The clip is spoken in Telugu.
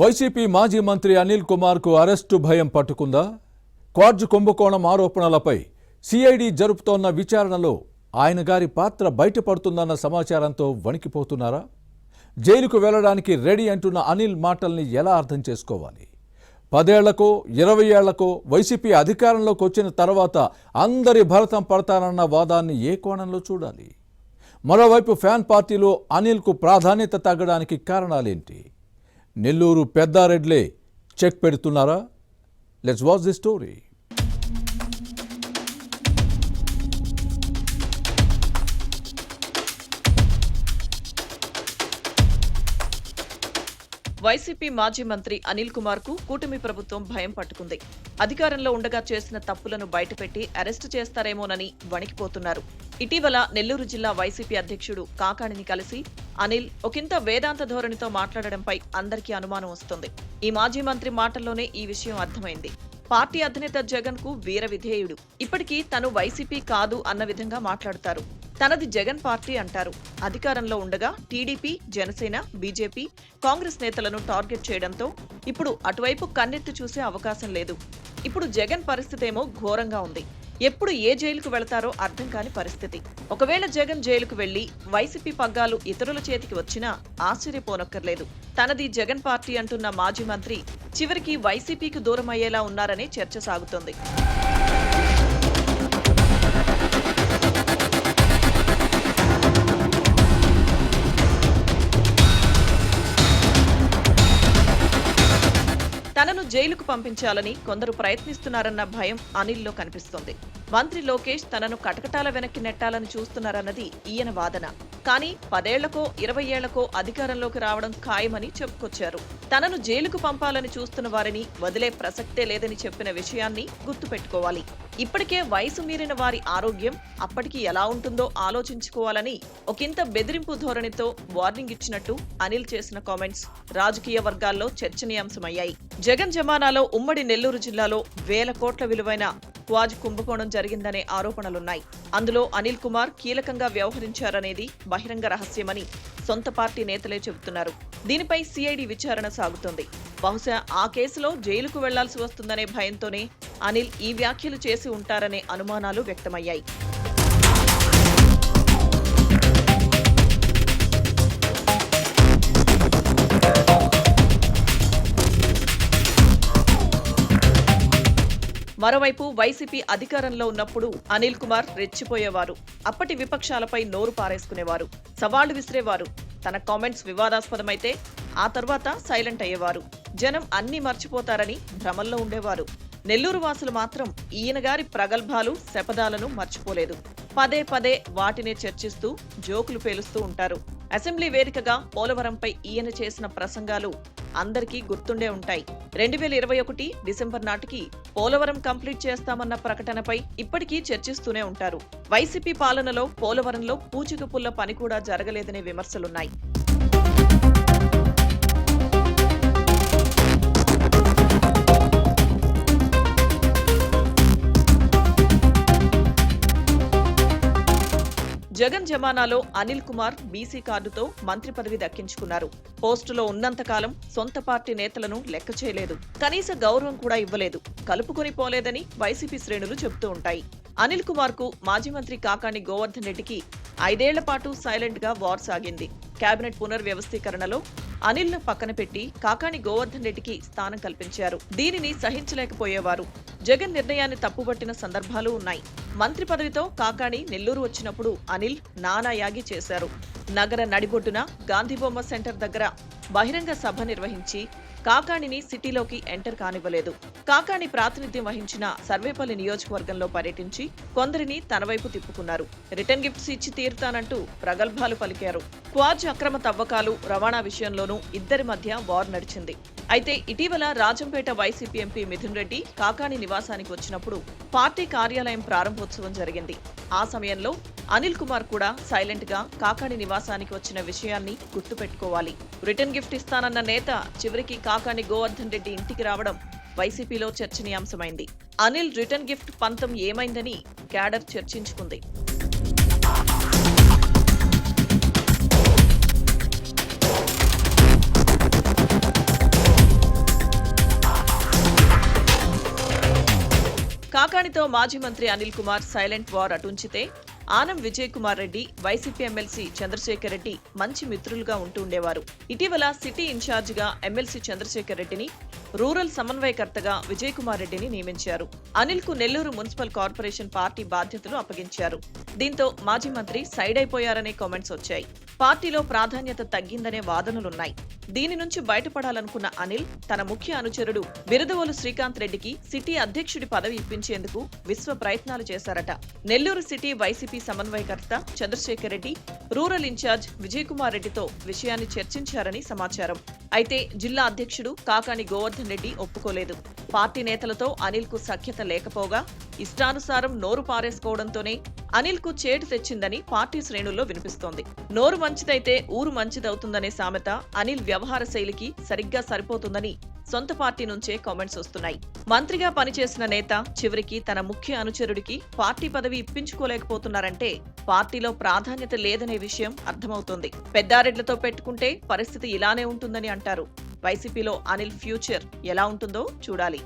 వైసీపీ మాజీ మంత్రి అనిల్ కుమార్కు అరెస్టు భయం పట్టుకుందా? క్వార్జ్ కుంభకోణం ఆరోపణలపై సిఐడి జరుపుతోన్న విచారణలో ఆయన గారి పాత్ర బయటపడుతుందన్న సమాచారంతో వణికిపోతున్నారా? జైలుకు వెళ్లడానికి రెడీ అంటున్న అనిల్ మాటల్ని ఎలా అర్థం చేసుకోవాలి? 10 ఏళ్లకో 20 ఏళ్లకో వైసీపీ అధికారంలోకి వచ్చిన తర్వాత అందరి భరతం పడతారన్న వాదాన్ని ఏ కోణంలో చూడాలి? మరోవైపు ఫ్యాన్ పార్టీలో అనిల్కు ప్రాధాన్యత తగ్గడానికి కారణాలేంటి? నెల్లూరు పెద్దారెడ్లే చెక్ పెడుతున్నారా? Let's watch the story. YCP మాజీ మంత్రి అనిల్ కుమార్ కు కూటమి ప్రభుత్వం భయం పట్టుకుంది. అధికారంలో ఉండగా చేసిన తప్పులను బయటపెట్టి అరెస్టు చేస్తారేమోనని వణికిపోతున్నారు. ఇటీవల నెల్లూరు జిల్లా వైసీపీ అధ్యక్షుడు కాకాణిని కలిసి అనిల్ ఒకంత వేదాంత ధోరణితో మాట్లాడడంపై అందరికీ అనుమానం వస్తుంది. ఈ మాజీ మంత్రి మాటల్లోనే ఈ విషయం అర్థమైంది. పార్టీ అధినేత జగన్ కు వీర విధేయుడు. ఇప్పటికీ తను వైసీపీ కాదు అన్న విధంగా మాట్లాడుతారు. తనది జగన్ పార్టీ అంటారు. అధికారంలో ఉండగా టీడీపీ, జనసేన, బీజేపీ, కాంగ్రెస్ నేతలను టార్గెట్ చేయడంతో ఇప్పుడు అటువైపు కన్నెత్తి చూసే అవకాశం లేదు. ఇప్పుడు జగన్ పరిస్థితేమో ఘోరంగా ఉంది. ఎప్పుడు ఏ జైలుకు వెళతారో అర్థం కాని పరిస్థితి. ఒకవేళ జగన్ జైలుకు వెళ్లి వైసీపీ పగ్గాలు ఇతరుల చేతికి వచ్చినా ఆశ్చర్యపోనక్కర్లేదు. తనది జగన్ పార్టీ అంటున్న మాజీ మంత్రి చివరికి వైసీపీకి దూరం అయ్యేలా ఉన్నారనే చర్చ సాగుతోంది. తనను జైలుకు పంపించాలని కొందరు ప్రయత్నిస్తున్నారన్న భయం అనిల్లో కనిపిస్తోంది. మంత్రి లోకేష్ తనను కటకటాల వెనక్కి నెట్టాలని చూస్తున్నారన్నది ఈయన వాదన. కానీ 10 ఏళ్లకో 20 ఏళ్లకో అధికారంలోకి రావడం ఖాయమని చెప్పుకొచ్చారు. తనను జైలుకు పంపాలని చూస్తున్న వారిని వదిలే ప్రసక్తే లేదని చెప్పిన విషయాన్ని గుర్తుపెట్టుకోవాలి. ఇప్పటికే వయసు మీరిన వారి ఆరోగ్యం అప్పటికి ఎలా ఉంటుందో ఆలోచించుకోవాలని ఒకంత బెదిరింపు ధోరణితో వార్నింగ్ ఇచ్చినట్టు అనిల్ చేసిన కామెంట్స్ రాజకీయ వర్గాల్లో చర్చనీయాంశమయ్యాయి. జగన్ జమానాలో ఉమ్మడి నెల్లూరు జిల్లాలో వేల కోట్ల విలువైన క్వాజ్ కుంభకోణం జరిగిందనే ఆరోపణలున్నాయి. అందులో అనిల్ కుమార్ కీలకంగా వ్యవహరించారనేది బహిరంగ రహస్యమని సొంత పార్టీ నేతలే చెబుతున్నారు. దీనిపై సిఐడి విచారణ సాగుతోంది. బహుశా ఆ కేసులో జైలుకు వెళ్లాల్సి వస్తుందనే భయంతోనే అనిల్ ఈ వ్యాఖ్యలు చేసి ఉంటారనే అనుమానాలు వ్యక్తమయ్యాయి. మరోవైపు వైసీపీ అధికారంలో ఉన్నప్పుడు అనిల్ కుమార్ రెచ్చిపోయేవారు. అప్పటి విపక్షాలపై నోరు పారేసుకునేవారు, సవాళ్లు విసిరేవారు. తన కామెంట్స్ వివాదాస్పదమైతే ఆ తర్వాత సైలెంట్ అయ్యేవారు. జనం అన్నీ మర్చిపోతారని భ్రమల్లో ఉండేవారు. నెల్లూరు వాసులు మాత్రం ఈయన గారి ప్రగల్భాలు, శపథాలను మర్చిపోలేదు. పదే పదే వాటినే చర్చిస్తూ జోకులు పేలుస్తూ ఉంటారు. అసెంబ్లీ వేదికగా పోలవరంపై ఈయన చేసిన ప్రసంగాలు అందరికీ గుర్తుండే ఉంటాయి. 2021 డిసెంబర్ నాటికి పోలవరం కంప్లీట్ చేస్తామన్న ప్రకటనపై ఇప్పటికీ చర్చిస్తూనే ఉంటారు. వైసీపీ పాలనలో పోలవరంలో పూచిక పుల్ల పని కూడా జరగలేదనే విమర్శలున్నాయి. జగన్ జమానాలో అనిల్ కుమార్ బీసీ కార్డుతో మంత్రి పదవి దక్కించుకున్నారు. పోస్టులో ఉన్నంతకాలం సొంత పార్టీ నేతలను లెక్క చేయలేదు. కనీస గౌరవం కూడా ఇవ్వలేదు. కలుపుకొని పోలేదని వైసీపీ శ్రేణులు చెబుతూ ఉంటాయి. అనిల్ కుమార్ కు మాజీ మంత్రి కాకాణి గోవర్ధన్ రెడ్డికి 5 ఏళ్ల పాటు సైలెంట్ గా వార్ సాగింది. కేబినెట్ పునర్వ్యవస్థీకరణలో అనిల్ ను పక్కన పెట్టి కాకాణి గోవర్ధన్ రెడ్డికి స్థానం కల్పించారు. దీనిని సహించలేకపోయేవారు. జగన్ నిర్ణయాన్ని తప్పుపట్టిన సందర్భాలు ఉన్నాయి. మంత్రి పదవితో కాకాణి నెల్లూరు వచ్చినప్పుడు అనిల్ నానా యాగి చేశారు. నగర నడిబొడ్డున గాంధీబొమ్మ సెంటర్ దగ్గర బహిరంగ సభ నిర్వహించి కాకాణిని సిటీలోకి ఎంటర్ కానివ్వలేదు. కాకాణి ప్రాతినిధ్యం వహించిన సర్వేపల్లి నియోజకవర్గంలో పర్యటించి కొందరిని తన వైపు తిప్పుకున్నారు. రిటర్న్ గిఫ్ట్స్ ఇచ్చి తీరుతానంటూ ప్రగల్భాలు పలికారు. క్వాజ్ అక్రమ తవ్వకాలు, రవాణా విషయంలోనూ ఇద్దరి మధ్య వార్ నడిచింది. అయితే ఇటీవల రాజంపేట వైసీపీ ఎంపీ మిథున్ రెడ్డి కాకాణి నివాసానికి వచ్చినప్పుడు పార్టీ కార్యాలయం ప్రారంభోత్సవం జరిగింది. ఆ సమయంలో అనిల్ కుమార్ కూడా సైలెంట్ గా కాకాణి నివాసానికి వచ్చిన విషయాన్ని గుర్తుపెట్టుకోవాలి. రిటర్న్ గిఫ్ట్ ఇస్తానన్న నేత చివరికి కాకాణి గోవర్ధన్ రెడ్డి ఇంటికి రావడం వైసీపీలో చర్చనీయాంశమైంది. అనిల్ రిటర్న్ గిఫ్ట్ పంతం ఏమైందని క్యాడర్ చర్చించుకుంది. కాకాణితో మాజీ మంత్రి అనిల్ కుమార్ సైలెంట్ వార్ అటుంచితే ఆనం విజయ్ కుమార్ రెడ్డి, వైసీపీ ఎమ్మెల్సీ చంద్రశేఖర్ రెడ్డి మంచి మిత్రులుగా ఉంటూ ఉండేవారు. ఇటీవల సిటీ ఇన్ఛార్జిగా ఎమ్మెల్సీ చంద్రశేఖర్ రెడ్డిని, రూరల్ సమన్వయకర్తగా విజయ్ కుమార్ రెడ్డిని నియమించారు. అనిల్ కు నెల్లూరు మున్సిపల్ కార్పొరేషన్ పార్టీ బాధ్యతలు అప్పగించారు. దీంతో మాజీ మంత్రి సైడ్ అయిపోయారనే కామెంట్స్ వచ్చాయి. పార్టీలో ప్రాధాన్యత తగ్గిందనే వాదనలున్నాయి. దీని నుంచి బయటపడాలనుకున్న అనిల్ తన ముఖ్య అనుచరుడు బిరదవోలు శ్రీకాంత్ రెడ్డికి సిటీ అధ్యక్షుడి పదవి ఇప్పించేందుకు విశ్వ ప్రయత్నాలు చేశారట. నెల్లూరు సిటీ వైసీపీ సమన్వయకర్త చంద్రశేఖర్ రెడ్డి, రూరల్ ఇన్ఛార్జ్ విజయ్ కుమార్ రెడ్డితో విషయాన్ని చర్చించారని సమాచారం. అయితే జిల్లా అధ్యక్షుడు కాకాణి గోవర్ధన్ రెడ్డి ఒప్పుకోలేదు. పార్టీ నేతలతో అనిల్ కు సఖ్యత లేకపోగా ఇష్టానుసారం నోరు పారేసుకోవడంతోనే అనిల్ కు చేటు తెచ్చిందని పార్టీ శ్రేణుల్లో వినిపిస్తోంది. నోరు మంచిదైతే ఊరు మంచిదవుతుందనే సామెత అనిల్ వ్యవహార శైలికి సరిగ్గా సరిపోతుందని సొంత పార్టీ నుంచే కామెంట్స్ వస్తున్నాయి. మంత్రిగా పనిచేసిన నేత చివరికి తన ముఖ్య అనుచరుడికి పార్టీ పదవి ఇప్పించుకోలేకపోతున్నారంటే పార్టీలో ప్రాధాన్యత లేదనే విషయం అర్థమవుతోంది. పెద్దారెడ్లతో పెట్టుకుంటే పరిస్థితి ఇలానే ఉంటుందని అంటారు. వైసీపీలో అనిల్ ఫ్యూచర్ ఎలా ఉంటుందో చూడాలి.